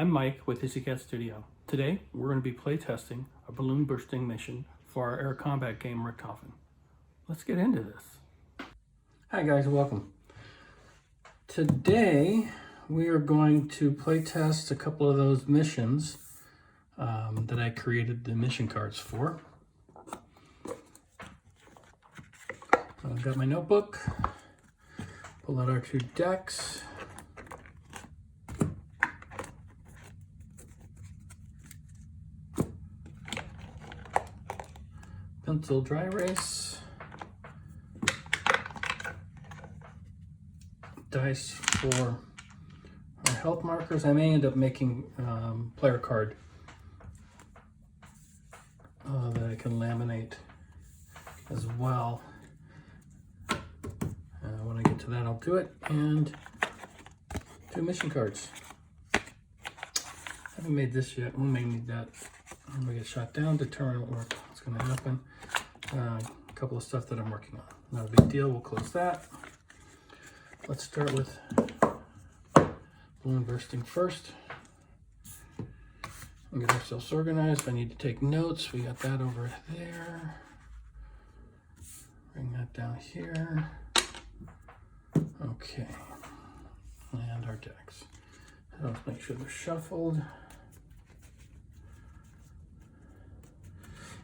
I'm Mike with Cat Studio. Today, we're going to be playtesting a balloon bursting mission for our air combat game Richthofen. Let's get into this. Hi guys, welcome. Today, we are going to playtest a couple of those missions that I created the mission cards for. I've got my notebook, pull out our two decks. Pencil dry erase, dice for our health markers. I may end up making player card that I can laminate as well. When I get to that, I'll do it. And two mission cards. I haven't made this yet. We may need that when we get shot down to determine what's going to happen. A couple of stuff that I'm working on. Not a big deal. We'll close that. Let's start with balloon bursting first. And get ourselves organized. If I need to take notes, we got that over there. Bring that down here. Okay. And our decks. So let's make sure they're shuffled.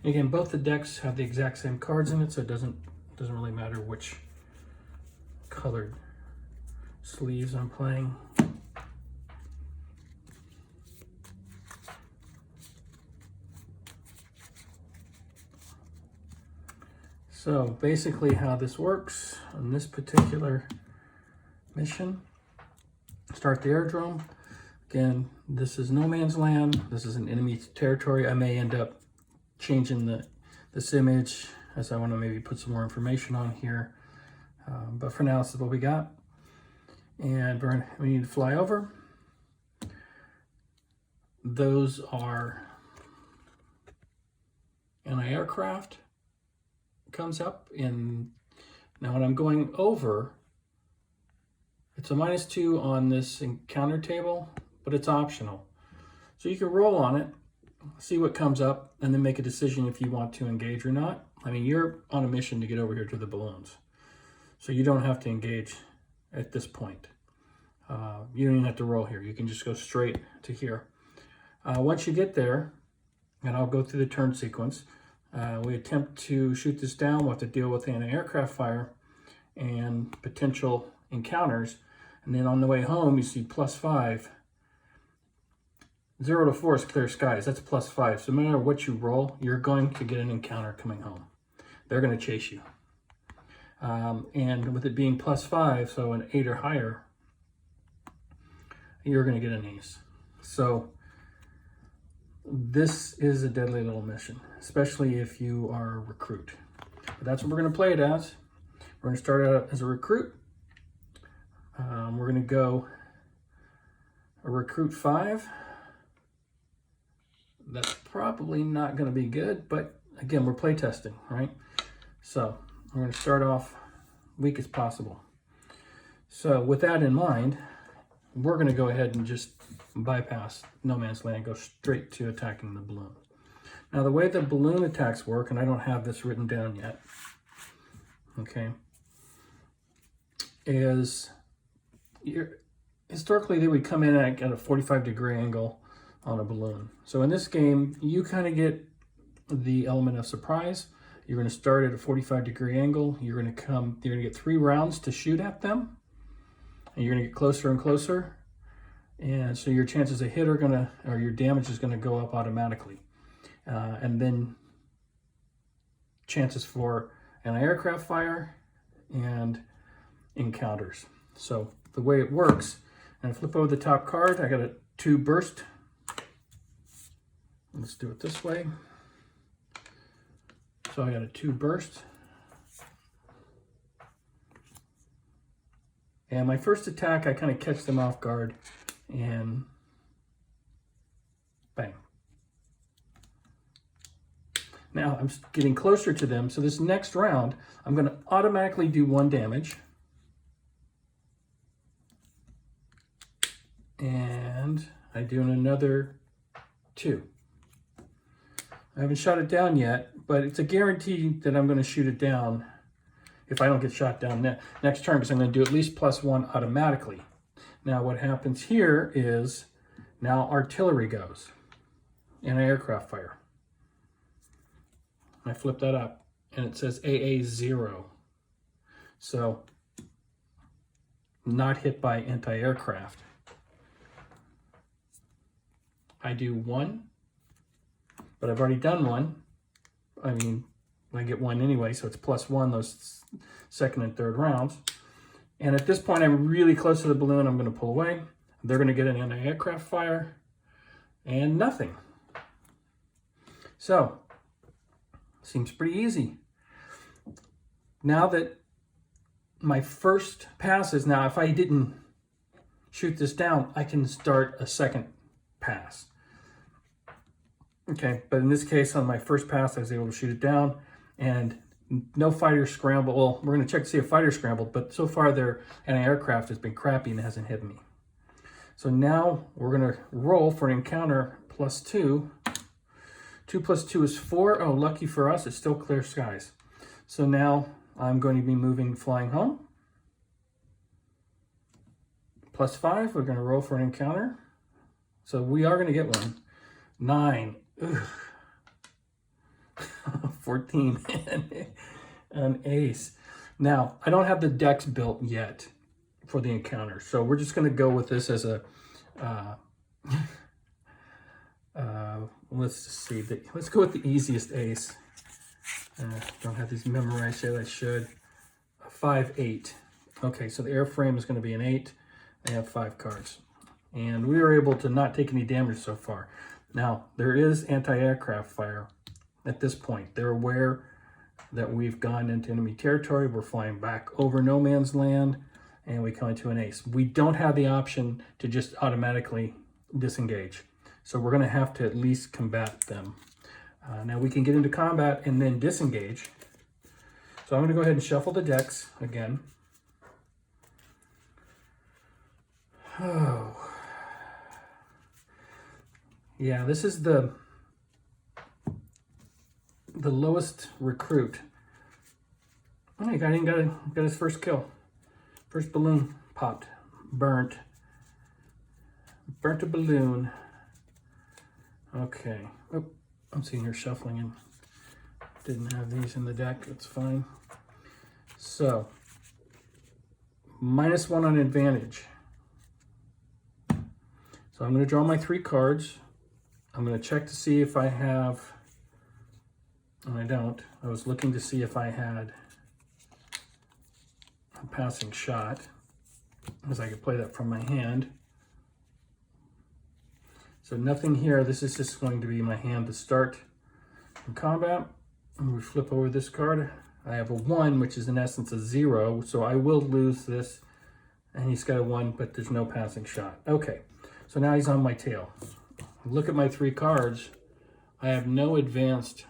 Again, both the decks have the exact same cards in it, so it doesn't really matter which colored sleeves I'm playing. So basically how this works on this particular mission, start the airdrome. Again, this is no man's land. This is an enemy territory. I may end up changing this image as I want to maybe put some more information on here. But for now, this is what we got. And we need to fly over. Those are anti-aircraft. Comes up in, now when I'm going over, it's a -2 on this encounter table, but it's optional. So you can roll on it, see what comes up, and then make a decision if you want to engage or not. I mean, you're on a mission to get over here to the balloons, so you don't have to engage at this point. You don't even have to roll here. You can just go straight to here. Once you get there, and I'll go through the turn sequence, we attempt to shoot this down. We'll have to deal with anti-aircraft fire and potential encounters. And then on the way home, you see +5. 0 to 4 is clear skies. That's +5. So no matter what you roll, you're going to get an encounter coming home. They're going to chase you. And with it being +5, so an 8 or higher, you're going to get an ace. So this is a deadly little mission, especially if you are a recruit. But that's what we're going to play it as. We're going to start out as a recruit. We're going to go a recruit 5. That's probably not going to be good, but again, we're playtesting, right? So we're going to start off weak as possible. So with that in mind, we're going to go ahead and just bypass no man's land, go straight to attacking the balloon. Now the way the balloon attacks work, and I don't have this written down yet, okay, is historically they would come in at a 45-degree angle on a balloon. So in this game, you kind of get the element of surprise. You're going to start at a 45-degree angle. You're going to get 3 rounds to shoot at them, and you're going to get closer and closer. And so your chances of hit or your damage is going to go up automatically. And then chances for anti-aircraft fire and encounters. So the way it works, and I flip over the top card, I got a 2 burst. Let's do it this way. So I got a 2 burst. And my first attack, I kind of catch them off guard and bang. Now I'm getting closer to them. So this next round, I'm going to automatically do 1 damage. And I do another 2. I haven't shot it down yet, but it's a guarantee that I'm going to shoot it down if I don't get shot down next turn, because I'm going to do at least +1 automatically. Now what happens here is now artillery goes, anti-aircraft fire. I flip that up and it says AA0. So not hit by anti-aircraft. I do 1, but I've already done 1. I mean, I get 1 anyway, so it's +1 those second and third rounds. And at this point, I'm really close to the balloon. I'm going to pull away. They're going to get an anti-aircraft fire and nothing. So, seems pretty easy. Now that my first pass is now, if I didn't shoot this down, I can start a second pass. Okay, but in this case, on my first pass, I was able to shoot it down, and no fighter scramble. Well, we're going to check to see if fighter scrambled, but so far their anti-aircraft has been crappy and hasn't hit me. So now we're going to roll for an encounter +2. 2 + 2 is 4. Oh, lucky for us, it's still clear skies. So now I'm going to be moving flying home. +5, we're going to roll for an encounter. So we are going to get one. 9. Ugh. 14. An ace. Now, I don't have the decks built yet for the encounter, so we're just going to go with this as a let's see. Let's go with the easiest ace. Don't have these memorized yet. I should. 5, 8. Okay, so the airframe is going to be an 8. I have 5 cards, and we were able to not take any damage so far. Now, there is anti-aircraft fire at this point. They're aware that we've gone into enemy territory. We're flying back over no man's land, and we come into an ace. We don't have the option to just automatically disengage. So we're going to have to at least combat them. Now we can get into combat and then disengage. So I'm going to go ahead and shuffle the decks again. Oh. Yeah, this is the lowest recruit. Oh, he got his first kill. First balloon popped. Burnt a balloon. Okay. Oh, I'm seeing her shuffling and didn't have these in the deck. That's fine. So, -1 on advantage. So I'm going to draw my 3 cards. I'm going to check to see if I have, and I don't. I was looking to see if I had a passing shot, because I could play that from my hand. So nothing here. This is just going to be my hand to start in combat. And we flip over this card. I have a 1, which is in essence a 0, so I will lose this. And he's got a 1, but there's no passing shot. Okay, so now he's on my tail. Look at my 3 cards. I have no advanced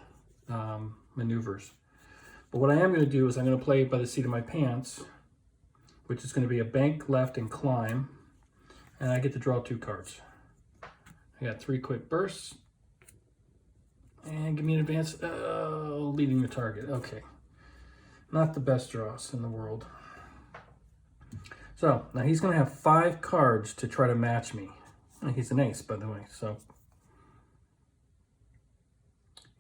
maneuvers. But what I am going to do is I'm going to play by the seat of my pants, which is going to be a bank left and climb. And I get to draw 2 cards. I got 3 quick bursts. And give me an advance. Oh, leading the target. Okay. Not the best draws in the world. So now he's going to have 5 cards to try to match me. He's an ace, by the way. So,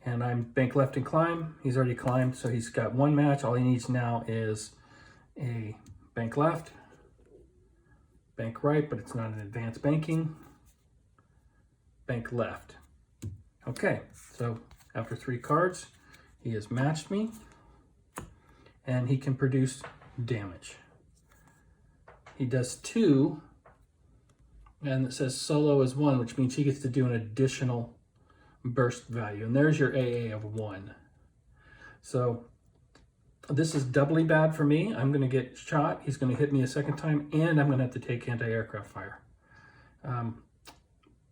and I'm bank left and climb. He's already climbed, so he's got 1 match. All he needs now is a bank left, bank right, but it's not an advanced banking. Bank left. Okay, so after 3 cards, he has matched me, and he can produce damage. He does 2. And it says solo is 1, which means he gets to do an additional burst value. And there's your AA of 1. So this is doubly bad for me. I'm going to get shot. He's going to hit me a second time, and I'm going to have to take anti-aircraft fire.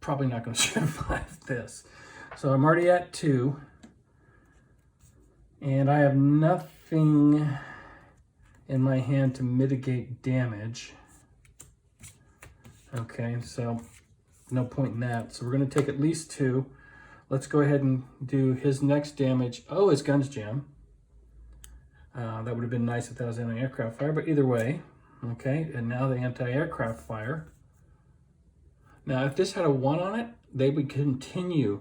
Probably not going to survive this. So I'm already at 2. And I have nothing in my hand to mitigate damage. Okay, so no point in that. So we're going to take at least 2. Let's go ahead and do his next damage. Oh, his guns jam. That would have been nice if that was anti-aircraft fire, but either way. Okay, and now the anti-aircraft fire. Now, if this had a 1 on it, they would continue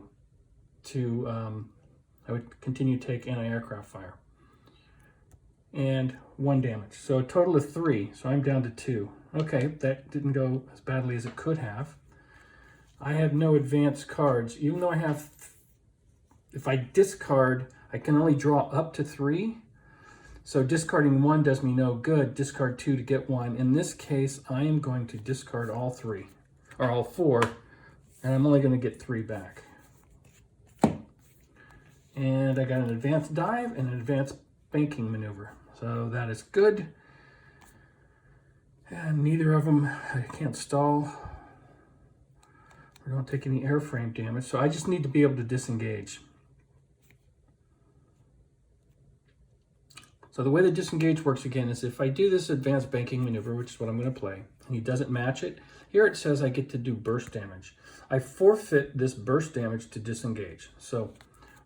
to, I would continue to take anti-aircraft fire. And 1 damage. So a total of 3, so I'm down to 2. Okay, that didn't go as badly as it could have. I have no advanced cards, even though I have, if I discard, I can only draw up to 3. So discarding 1 does me no good. Discard 2 to get 1. In this case, I am going to discard all 3, or all 4, and I'm only going to get 3 back. And I got an advanced dive and an advanced banking maneuver. So that is good. And neither of them, I can't stall. We don't take any airframe damage, so I just need to be able to disengage. So the way the disengage works again is if I do this advanced banking maneuver, which is what I'm going to play, and he doesn't match it, here it says I get to do burst damage. I forfeit this burst damage to disengage. So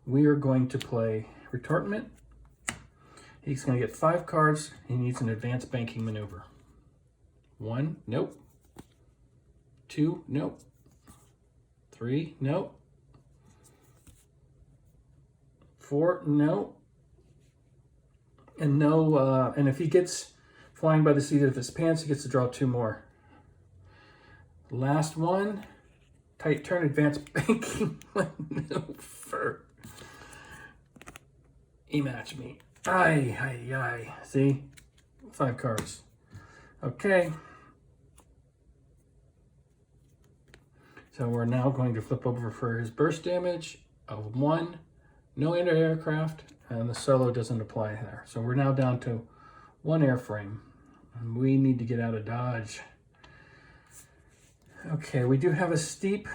we are going to play Richthofen. He's going to get 5 cards. He needs an advanced banking maneuver. 1, nope. 2, nope. 3, nope. 4, nope. And no, and if he gets flying by the seat of his pants, he gets to draw 2 more. Last one, tight turn, advanced banking maneuver. He matched me. Aye, aye, aye. See? 5 cards. Okay. So we're now going to flip over for his burst damage of 1. No anti-aircraft, and the solo doesn't apply there. So we're now down to 1 airframe. And we need to get out of dodge. Okay, we do have a steep.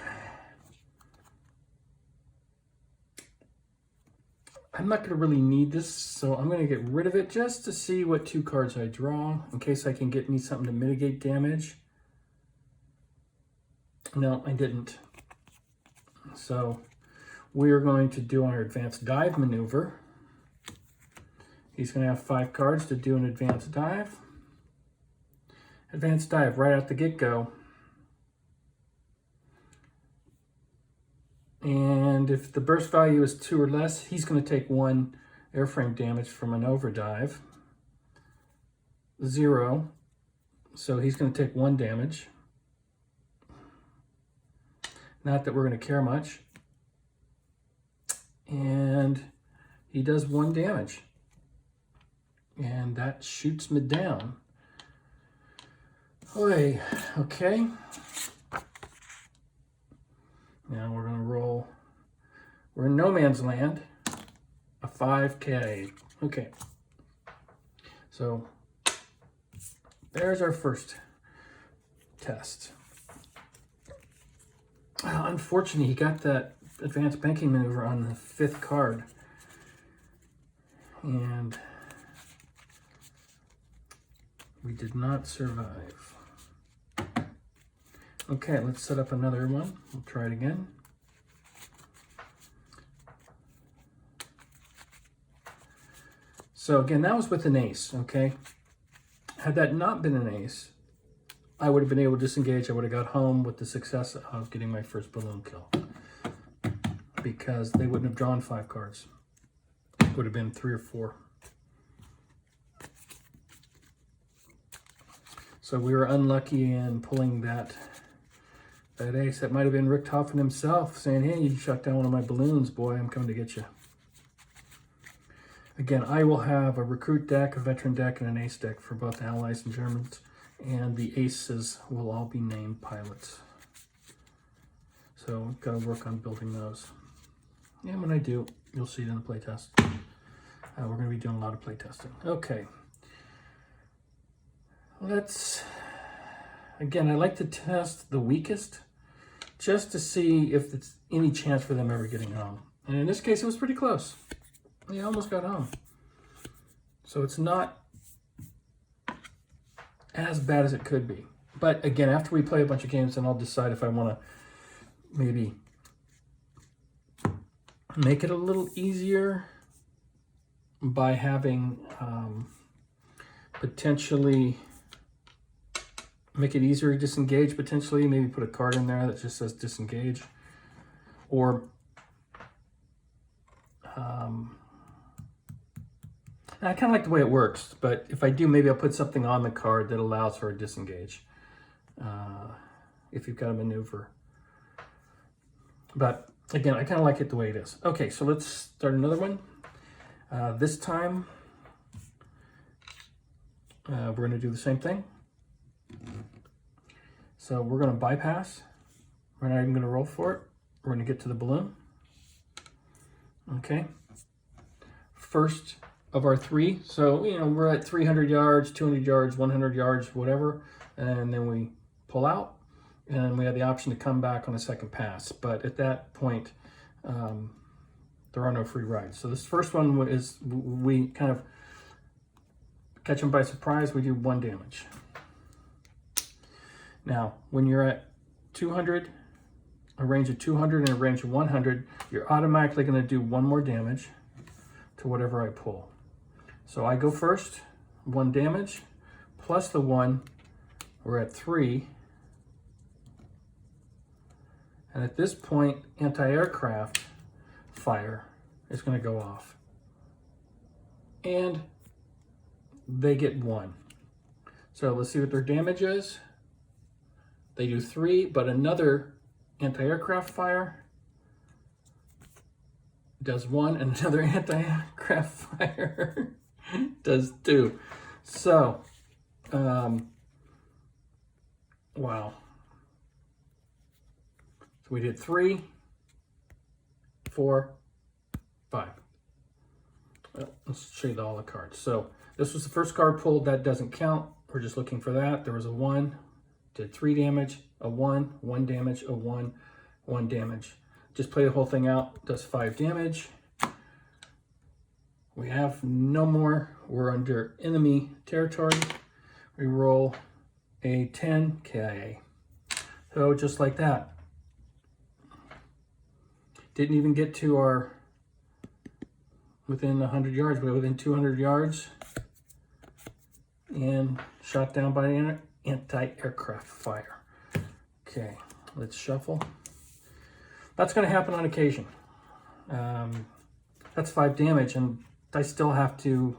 I'm not going to really need this, so I'm going to get rid of it just to see what 2 cards I draw, in case I can get me something to mitigate damage. No, I didn't. So we are going to do our advanced dive maneuver. He's going to have 5 cards to do an advanced dive. Advanced dive right out the get-go. And if the burst value is 2 or less, he's going to take 1 airframe damage from an overdive. 0. So he's going to take 1 damage. Not that we're going to care much. And he does 1 damage. And that shoots me down. Oy, okay. Now we're going to roll. We're in no man's land. A 5K. Okay. So there's our first test. Unfortunately, he got that advanced banking maneuver on the 5th card. And we did not survive. Okay, let's set up another one. We'll try it again. So again, that was with an ace, okay? Had that not been an ace, I would have been able to disengage. I would have got home with the success of getting my first balloon kill. Because they wouldn't have drawn 5 cards. It would have been 3 or 4. So we were unlucky in pulling that ace. That might have been Richthofen himself saying, hey, you shot down one of my balloons, boy, I'm coming to get you. Again, I will have a recruit deck, a veteran deck, and an ace deck for both Allies and Germans. And the aces will all be named pilots. So we've got to work on building those. And when I do, you'll see it in the playtest. We're going to be doing a lot of playtesting. Okay. Again, I like to test the weakest just to see if it's any chance for them ever getting home. And in this case, it was pretty close. They almost got home. So it's not as bad as it could be. But again, after we play a bunch of games, then I'll decide if I want to maybe make it a little easier by having potentially make it easier to disengage, potentially. Maybe put a card in there that just says disengage. Or I kind of like the way it works, but if I do, maybe I'll put something on the card that allows for a disengage if you've got a maneuver. But again, I kind of like it the way it is. Okay, so let's start another one. This time, we're going to do the same thing. So we're going to bypass. We're not even going to roll for it. We're going to get to the balloon. Okay. First of our three. So, you know, we're at 300 yards, 200 yards, 100 yards, whatever. And then we pull out. And we have the option to come back on a second pass. But at that point, there are no free rides. So this first one is, we kind of catch them by surprise. We do 1 damage. Now, when you're at 200, a range of 200 and a range of 100, you're automatically going to do 1 more damage to whatever I pull. So I go first, 1 damage, plus the 1, we're at 3. And at this point, anti-aircraft fire is going to go off. And they get 1. So let's see what their damage is. They do 3, but another anti-aircraft fire does 1, and another anti-aircraft fire does 2. So, wow. So we did 3, 4, 5. Well, let's show you all the cards. So this was the first card pulled. That doesn't count. We're just looking for that. There was a 1, did 3 damage, a 1, 1 damage, a 1, 1 damage. Just play the whole thing out, does 5 damage. We have no more. We're under enemy territory. We roll a 10 KIA. So just like that. Didn't even get to our within 100 yards, but within 200 yards. And shot down by anti-aircraft fire. Okay, let's shuffle. That's going to happen on occasion. That's 5 damage, and I still have to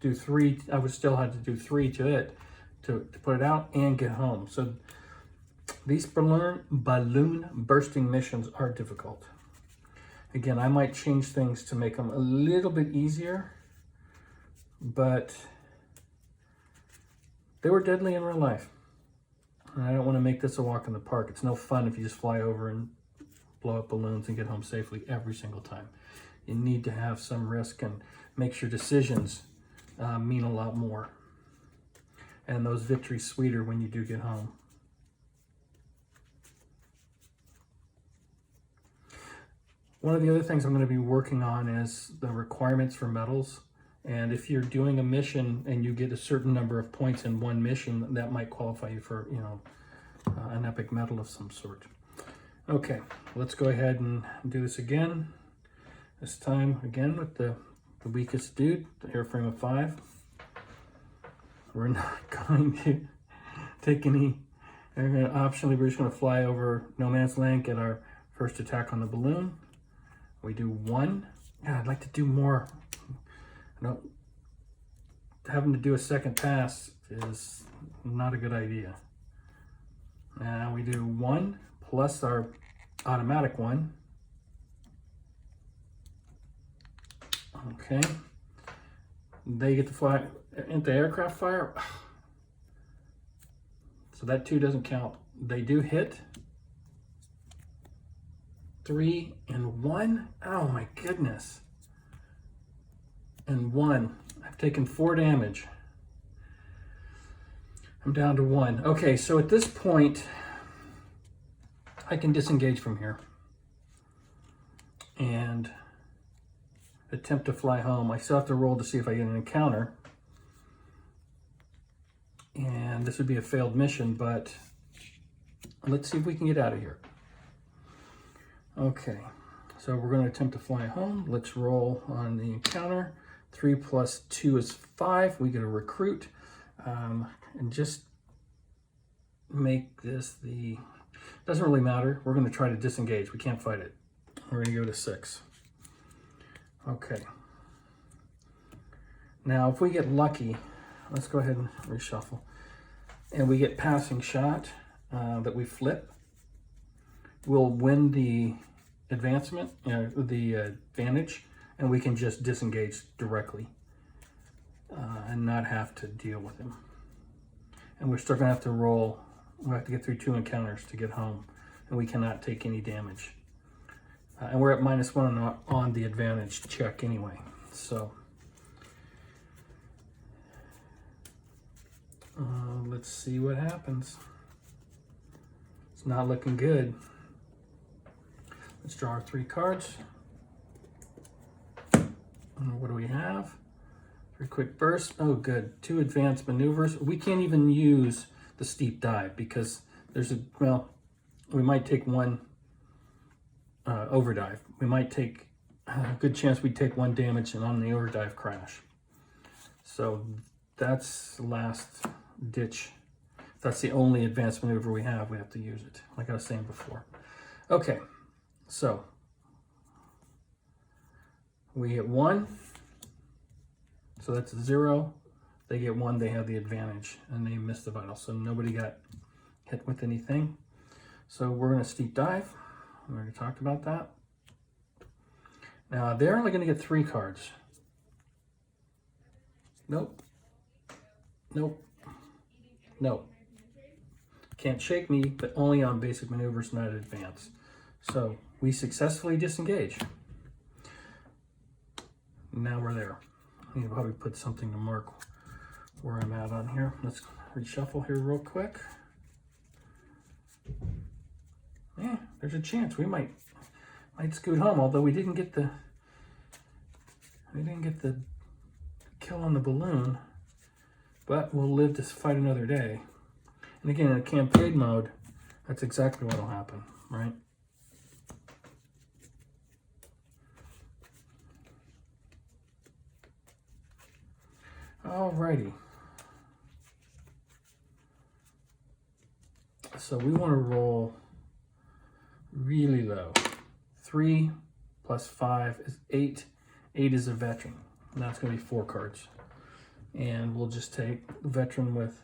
do 3. I would still have to do 3 to it to put it out and get home. So these balloon bursting missions are difficult. Again, I might change things to make them a little bit easier, but they were deadly in real life. And I don't want to make this a walk in the park. It's no fun if you just fly over and blow up balloons and get home safely every single time. You need to have some risk and makes your decisions mean a lot more. And those victories sweeter when you do get home. One of the other things I'm going to be working on is the requirements for medals. And if you're doing a mission and you get a certain number of points in one mission, that might qualify you for, you know, an epic medal of some sort. Okay, let's go ahead and do this again. This time, again, with the weakest dude, the airframe of 5. We're not going to take any, optionally, we're just going to fly over no man's land, get our first attack on the balloon. We do 1. God, I'd like to do more. Having to do a second pass is not a good idea. Now we do 1 plus our automatic 1. Okay. They get to fly into aircraft fire. So that 2 doesn't count. They do hit. 3 and 1. Oh my goodness. And 1. I've taken 4 damage. I'm down to 1. Okay, so at this point, I can disengage from here and attempt to fly home. I still have to roll to see if I get an encounter. And this would be a failed mission, but let's see if we can get out of here. Okay, so we're going to attempt to fly home. Let's roll on the encounter. 3 plus 2 is 5. We get a recruit. And just make this the... Doesn't really matter. We're going to try to disengage. We can't fight it. We're going to go to 6. Okay. Now, if we get lucky, let's go ahead and reshuffle. And we get passing shot that we flip. We'll win the advancement, the advantage, and we can just disengage directly and not have to deal with him. And we're still going to have to roll. We have to get through 2 encounters to get home, and we cannot take any damage. And we're at -1 on the advantage check anyway. So let's see what happens. It's not looking good. Let's draw our 3 cards. And what do we have? 3 quick bursts. Oh, good. 2 advanced maneuvers. We can't even use the steep dive because there's a, well, we might take 1 overdive. We might take a good chance we'd take 1 damage and on the overdive crash. So that's last ditch. That's the only advanced maneuver we have to use it, like I was saying before. Okay, so we get 1, so that's 0. They get 1, they have the advantage, and they missed the vital, so nobody got hit with anything. So we're going to steep dive. We already talked about that. Now they're only going to get 3 cards. Nope. Nope. Nope. Can't shake me, but only on basic maneuvers, not advanced. So we successfully disengage. Now we're there. I need to probably put something to mark where I'm at on here. Let's reshuffle here real quick. Yeah, there's a chance we might scoot home, although we didn't get the kill on the balloon, but we'll live to fight another day. And again, in a campaign mode, that's exactly what will happen, right? Alrighty. So we want to roll really low. 3 plus 5 is 8. 8 is a veteran. And that's going to be 4 cards. And we'll just take veteran with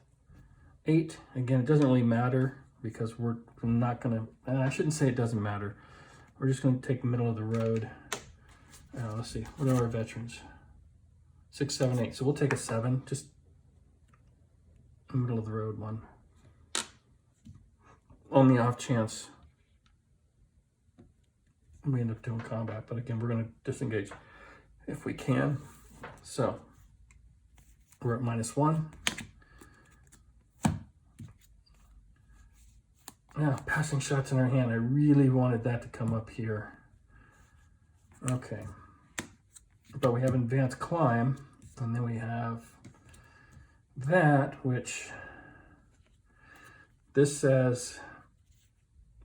8. Again, it doesn't really matter because we're not going to, I shouldn't say it doesn't matter. We're just going to take middle of the road. Let's see, what are our veterans? 6, 7, 8. So we'll take a 7, just a middle of the road one. On the off chance we end up doing combat, but again, we're going to disengage if we can. So we're at -1. Yeah, passing shots in our hand. I really wanted that to come up here. Okay. But we have advanced climb, and then we have that, which this says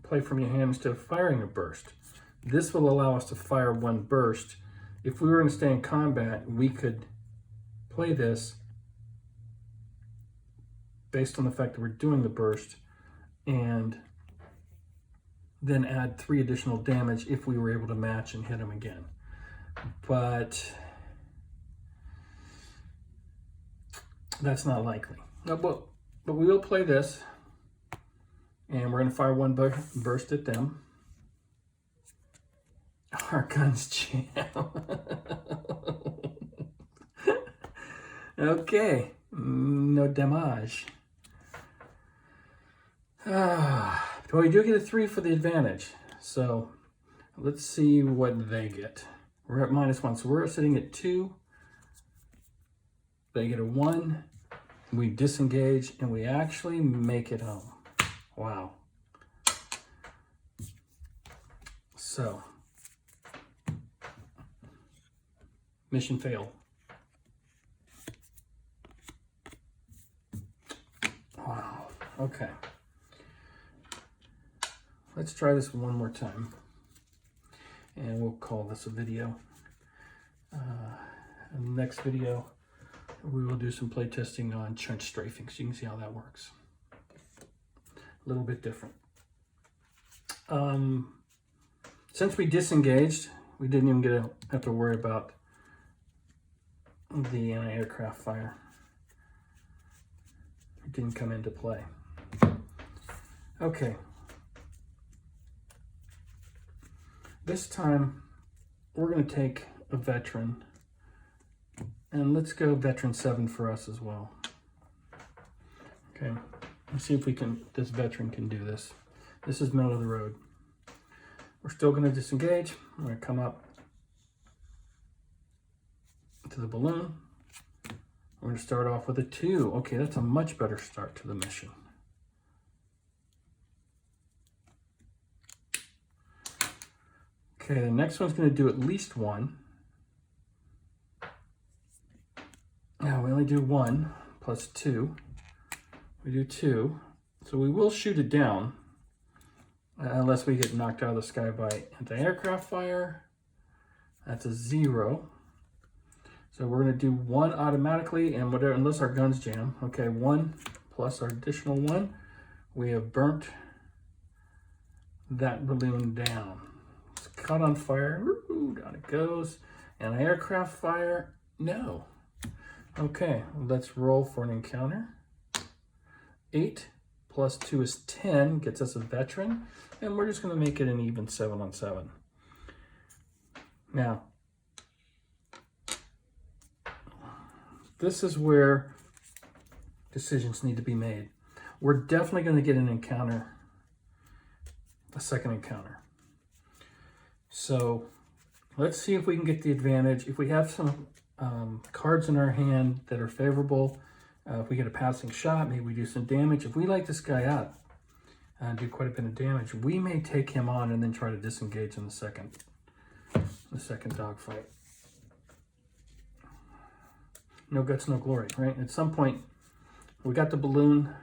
play from your hand instead of firing a burst. This will allow us to fire 1 burst. If we were going to stay in combat, we could play this based on the fact that we're doing the burst and then add 3 additional damage if we were able to match and hit him again. But that's not likely. No, but we will play this, and we're going to fire 1 burst at them. Our guns jam. Okay, no damage. But we do get a 3 for the advantage. So let's see what they get. We're at -1, so we're sitting at 2. They get a 1. We disengage, and we actually make it home. Wow. So, mission failed. Wow. Okay. Let's try this one more time. And we'll call this a video. In the next video, we will do some play testing on trench strafing, so you can see how that works. A little bit different. Since we disengaged, we didn't even have to worry about the anti-aircraft fire. It didn't come into play. Okay. This time, we're going to take a veteran, and let's go veteran 7 for us as well. Okay, let's see if this veteran can do this. This is middle of the road. We're still going to disengage. We're going to come up to the balloon. We're going to start off with a 2. Okay, that's a much better start to the mission. Okay, the next one's going to do at least 1. Now we only do 1 plus 2. We do 2. So we will shoot it down unless we get knocked out of the sky by anti-aircraft fire. That's a 0. So we're going to do 1 automatically, and whatever, unless our guns jam. Okay, 1 plus our additional 1. We have burnt that balloon down. It's caught on fire. Ooh, down it goes. Anti-aircraft fire. No. Okay, let's roll for an encounter. 8 plus 2 is 10, gets us a veteran, and we're just going to make it an even 7 on 7. Now, this is where decisions need to be made. We're definitely going to get an encounter, a second encounter. So let's see if we can get the advantage. If we have some cards in our hand that are favorable, if we get a passing shot, maybe we do some damage. If we light this guy up and do quite a bit of damage, we may take him on and then try to disengage in the second dogfight. No guts, no glory, right? At some point, we got the balloon,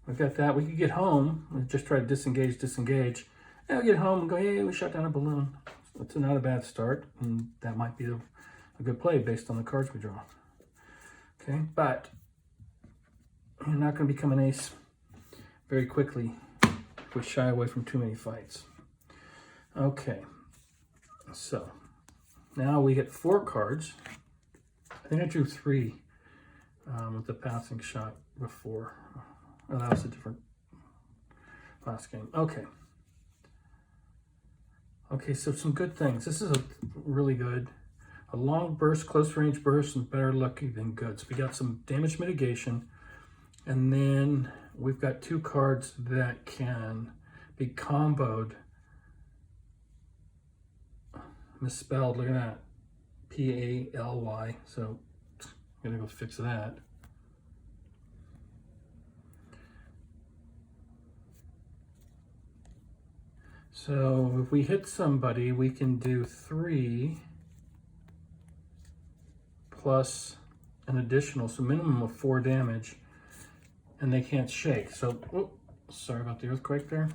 we've got that. We could get home and just try to disengage. And we get home and go, hey, we shot down a balloon. It's not a bad start, and that might be a good play based on the cards we draw. Okay, but you're not going to become an ace very quickly if we shy away from too many fights. Okay, so now we get 4 cards. I think I drew 3 with the passing shot before. Oh, that was a different last game. Okay. Okay, so some good things. This is a really good. A long burst, close range burst, and better lucky than good. So we got some damage mitigation. And then we've got 2 cards that can be comboed. Misspelled, look at that. P-A-L-Y. So I'm gonna go fix that. So if we hit somebody, we can do 3 plus an additional, so minimum of 4 damage, and they can't shake. So, sorry about the earthquake there.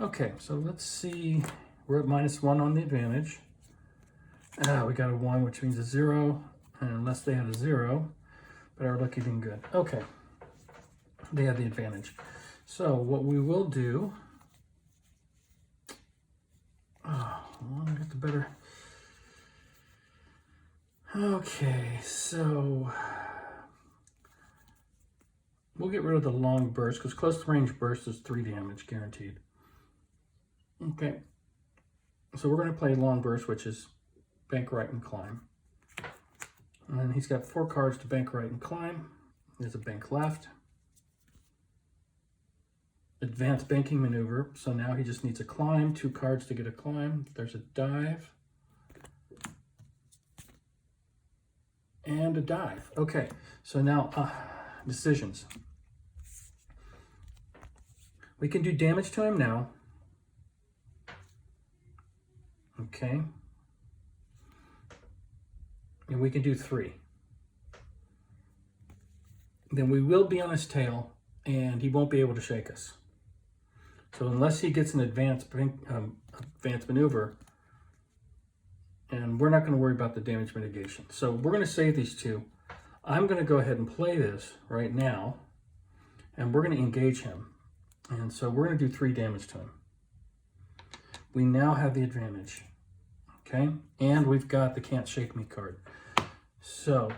Okay, so let's see. We're at -1 on the advantage. We got a 1, which means a 0, and unless they had a 0, better lucky than good. Okay, they had the advantage. So what we will do, I get the better. Okay, so we'll get rid of the long burst because close range burst is 3 damage guaranteed. Okay, so we're going to play long burst, which is bank right and climb. And he's got 4 cards to bank right and climb. There's a bank left. Advanced banking maneuver. So now he just needs a climb, 2 cards to get a climb. There's a dive. And a dive. Okay, so now decisions. We can do damage to him now. Okay. And we can do 3. Then we will be on his tail, and he won't be able to shake us. So unless he gets an advanced maneuver, and we're not going to worry about the damage mitigation. So we're going to save these two. I'm going to go ahead and play this right now, and we're going to engage him. And so we're going to do 3 damage to him. We now have the advantage, okay? And we've got the Can't Shake Me card. So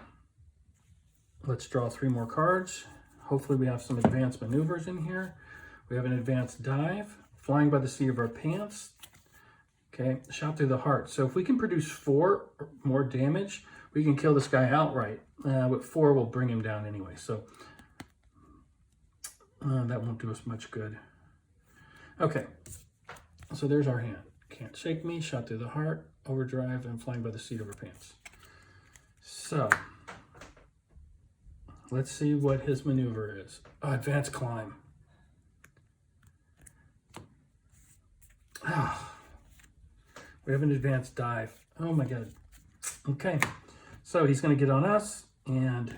let's draw 3 more cards. Hopefully we have some advanced maneuvers in here. We have an advanced dive, flying by the seat of our pants. Okay, shot through the heart. So if we can produce 4 or more damage, we can kill this guy outright. With 4, we'll bring him down anyway. So that won't do us much good. Okay, so there's our hand. Can't Shake Me, shot through the heart, overdrive, and flying by the seat of our pants. So let's see what his maneuver is. Oh, advanced climb. Ah, we have an advanced dive. Oh my God. Okay, so he's going to get on us, and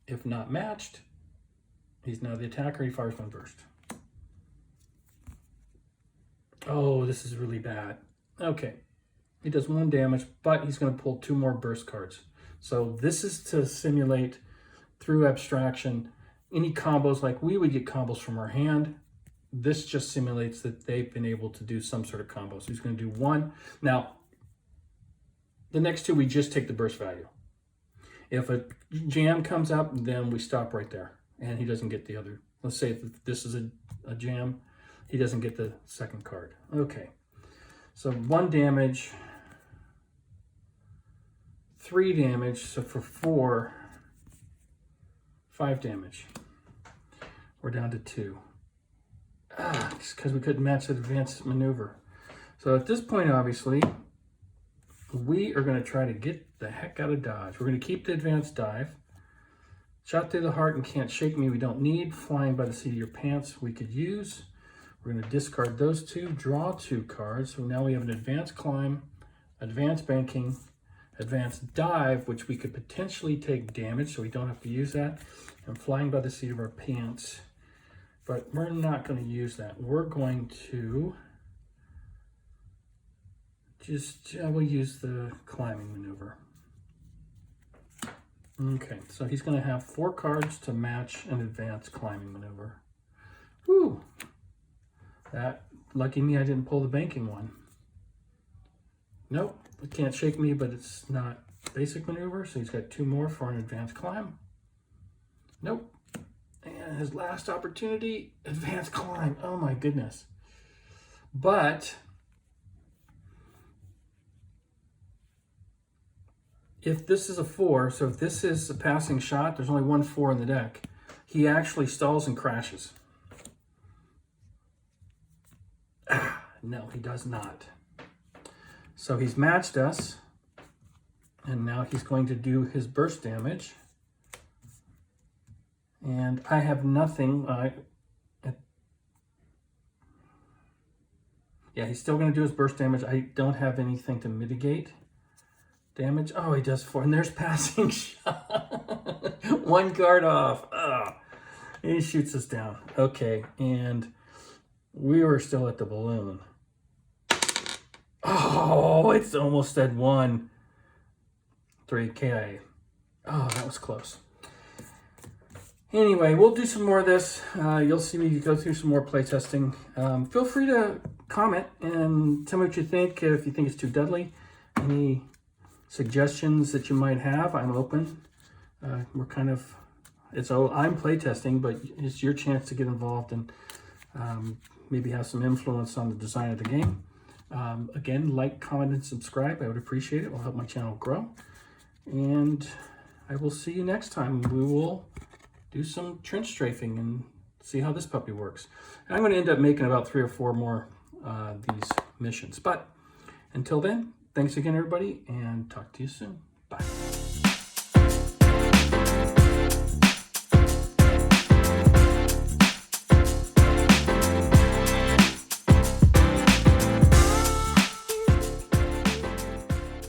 if not matched, he's now the attacker. He fires one burst. Oh, this is really bad. Okay, he does 1 damage, but he's going to pull 2 more burst cards. So this is to simulate, through abstraction, any combos. Like we would get combos from our hand. This just simulates that they've been able to do some sort of combo. So he's going to do 1. Now, the next 2, we just take the burst value. If a jam comes up, then we stop right there, and he doesn't get the other. Let's say if this is a jam, he doesn't get the second card. Okay, so 1 damage, 3 damage, so for 4, 5 damage. We're down to 2. Just because we couldn't match the advanced maneuver. So at this point, obviously, we are going to try to get the heck out of dodge. We're going to keep the advanced dive. Shot through the heart and Can't Shake Me we don't need. Flying by the seat of your pants we could use. We're going to discard those 2, draw 2 cards. So now we have an advanced climb, advanced banking, advanced dive, which we could potentially take damage, so we don't have to use that, and flying by the seat of our pants. But we're not going to use that. We're going to just, we'll use the climbing maneuver. Okay, so he's going to have 4 cards to match an advanced climbing maneuver. Whew. That, lucky me, I didn't pull the banking one. Nope, it Can't Shake Me, but it's not basic maneuver, so he's got 2 more for an advanced climb. Nope. And his last opportunity, advanced climb. Oh my goodness. But if this is a 4, so if this is a passing shot, there's only 1 4 in the deck. He actually stalls and crashes. No, he does not. So he's matched us, and now he's going to do his burst damage. And I have nothing. Yeah, he's still going to do his burst damage. I don't have anything to mitigate damage. Oh, he does 4, and there's passing shot. 1 card off. Oh, he shoots us down. Okay, and we were still at the balloon. Oh, it's almost at 1. 3K. Oh, that was close. Anyway, we'll do some more of this. You'll see me go through some more playtesting. Feel free to comment and tell me what you think. If you think it's too deadly, any suggestions that you might have, I'm open. We're kind of, I'm playtesting, but it's your chance to get involved and maybe have some influence on the design of the game. Again, like, comment, and subscribe. I would appreciate it. It will help my channel grow. And I will see you next time. We will do some trench strafing and see how this puppy works. And I'm going to end up making about 3 or 4 more these missions. But until then, thanks again, everybody, and talk to you soon.